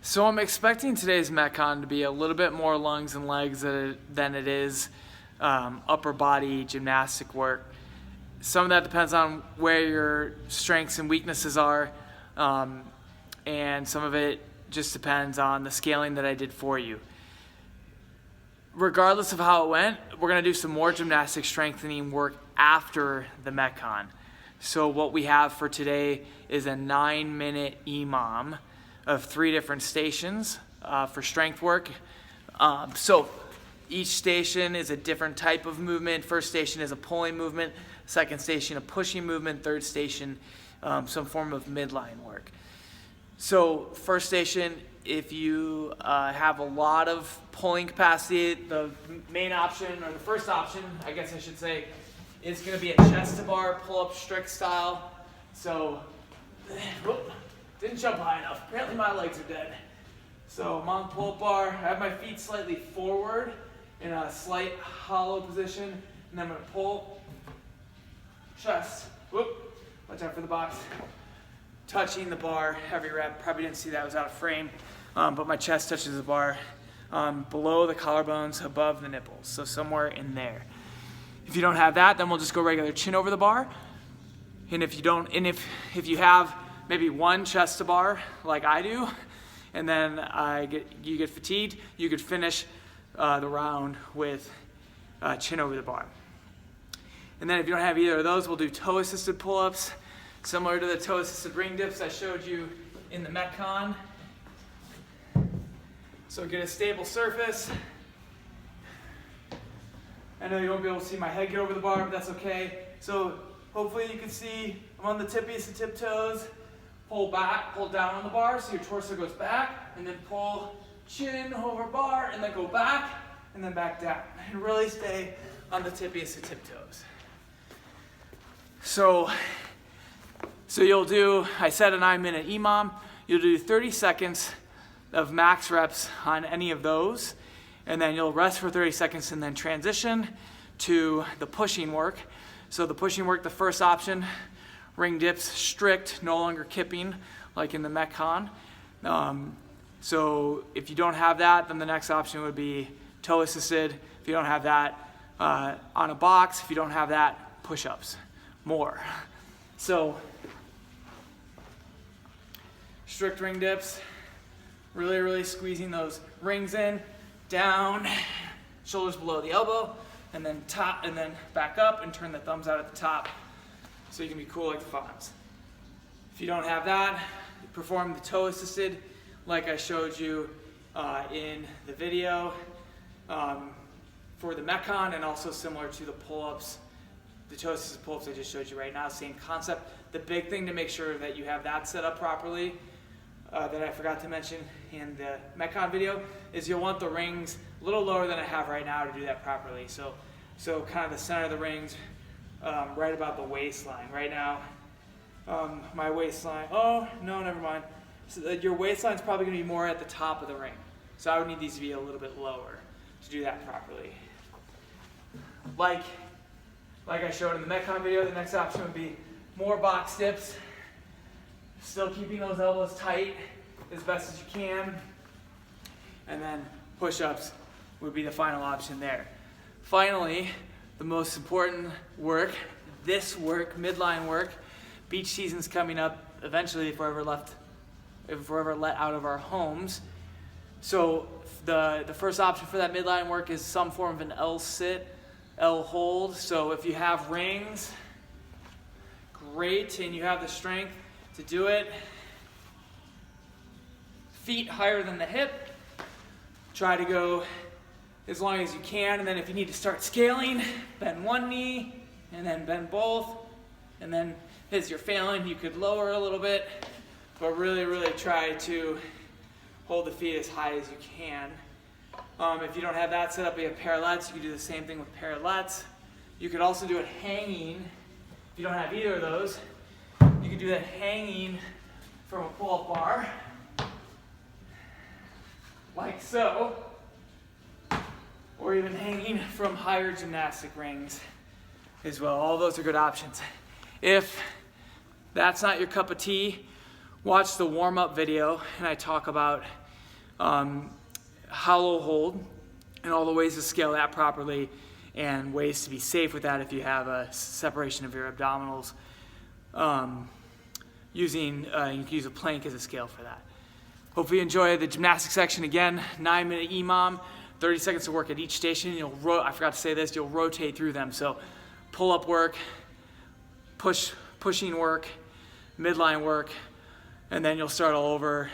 So I'm expecting today's Metcon to be a little bit more lungs and legs than it is upper body gymnastic work. Some of that depends on where your strengths and weaknesses are, and some of it just depends on the scaling that I did for you. Regardless of how it went, we're going to do some more gymnastic strengthening work after the Metcon. So what we have for today is a 9-minute EMOM of 3 different stations for strength work. So each station is a different type of movement. First station is a pulling movement, second station a pushing movement, third station some form of midline work. So first station, if you have a lot of pulling capacity, the main option, or the first option, I guess I should say, is going to be a chest to bar pull-up strict style. So, didn't jump high enough. Apparently my legs are dead. So I'm on the pull-up bar. I have my feet slightly forward in a slight hollow position, and then I'm going to pull, chest, watch out for the box, touching the bar every rep. Probably didn't see that, it was out of frame, but my chest touches the bar below the collarbones, above the nipples, so somewhere in there. If you don't have that, then we'll just go regular chin over the bar. And if you don't, and if you have maybe one chest to bar like I do, and then you get fatigued, you could finish the round with chin over the bar. And then if you don't have either of those, we'll do toe assisted pull-ups, similar to the toe assisted ring dips I showed you in the Metcon. So get a stable surface. I know you won't be able to see my head get over the bar, but that's okay. So hopefully you can see I'm on the tippies and tiptoes. Pull back, pull down on the bar so your torso goes back, and then pull chin over bar, and then go back, and then back down. And really stay on the tippies and tiptoes. So you'll do, I said a 9-minute EMOM, you'll do 30 seconds of max reps on any of those, and then you'll rest for 30 seconds and then transition to the pushing work. So the pushing work, the first option, ring dips, strict, no longer kipping, like in the Metcon. So if you don't have that, then the next option would be toe assisted. If you don't have that, on a box. If you don't have that, push-ups, more. So strict ring dips, really squeezing those rings in, down, shoulders below the elbow, and then top, and then back up and turn the thumbs out at the top so you can be cool like the Fonz. If you don't have that, perform the toe assisted like I showed you in the video for the Metcon, and also similar to the pull-ups, the toe assisted pull-ups I just showed you right now, same concept. The big thing to make sure that you have that set up properly that I forgot to mention in the Metcon video is you'll want the rings a little lower than I have right now to do that properly. So kind of the center of the rings, right about the waistline. Right now, my waistline, oh, no, never mind. So your waistline's probably gonna be more at the top of the ring. So I would need these to be a little bit lower to do that properly. Like I showed in the Metcon video, the next option would be more box dips, still keeping those elbows tight as best as you can, and then push-ups would be the final option there. Finally, the most important work, this work, midline work. Beach season's coming up eventually if we're ever let out of our homes. So the first option for that midline work is some form of an L sit, L hold. So if you have rings, great, and you have the strength to do it. Feet higher than the hip. Try to go as long as you can, and then if you need to start scaling, bend one knee, and then bend both, and then as you're failing, you could lower a little bit, but really try to hold the feet as high as you can. If you don't have that set up, you have parallettes. You can do the same thing with parallettes. You could also do it hanging. If you don't have either of those, you can do that hanging from a pull-up bar, like so, or even hanging from higher gymnastic rings as well. All those are good options. If that's not your cup of tea, watch the warm-up video, and I talk about hollow hold, and all the ways to scale that properly, and ways to be safe with that if you have a separation of your abdominals. You can use a plank as a scale for that. Hopefully you enjoy the gymnastics section. Again, 9-minute EMOM, 30 seconds of work at each station. I forgot to say this, you'll rotate through them. So pull-up work, pushing work, midline work, and then you'll start all over,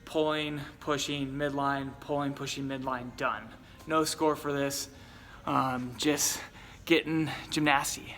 pulling, pushing, midline, pulling, pushing, midline, done. No score for this, just getting gymnasty.